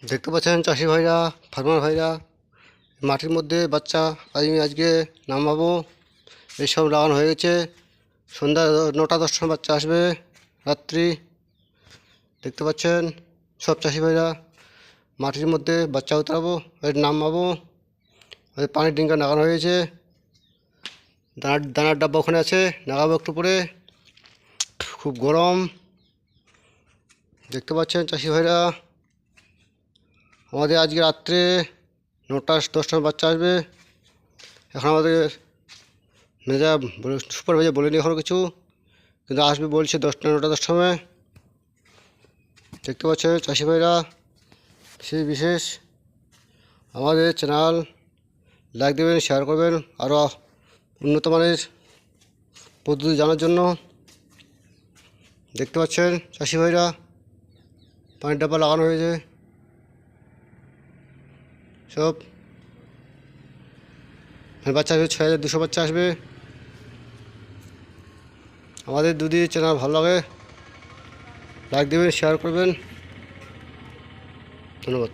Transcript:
দেখতে পাচ্ছেন চাষি ভাইরা, ফার্মার ভাইরা, মাটির মধ্যে বাচ্চা আমি আজকে নামাবো। এইসব লাগানো হয়ে গেছে। সন্ধ্যা 9টা 10টার বাচ্চা আসবে রাত্রি। দেখতে পাচ্ছেন সব চাষি ভাইরা মাটির মধ্যে বাচ্চা উতরাবো, নামাবো। পানির ডিঙ্কা লাগানো হয়েছে, দানার ডাব্বা ওখানে আছে, লাগাবো একটু পরে। খুব গরম। দেখতে পাচ্ছেন চাষি ভাইরা, আমাদের আজকে রাত্রে 9টা 10টার বাচ্চা আসবে। এখন আমাদের ম্যানেজার সুপারভাইজার বলেনি এখনও কিছু, কিন্তু আসবে বলছে 9টা 10টার সময়। দেখতে পাচ্ছেন চাষি ভাইরা, সেই বিশেষ আমাদের চ্যানেল লাইক দেবেন, শেয়ার করবেন আরও উন্নত মানের পদ্ধতি জানার জন্য। দেখতে পাচ্ছেন চাষি ভাইরা, পানির ডাব্বা লাগানো হয়েছে সব। বাচ্চা আসবে 6200 বাচ্চা আসবে। আমাদের যদি চ্যানেল ভালো লাগে লাইক দেবেন, শেয়ার করবেন। ধন্যবাদ।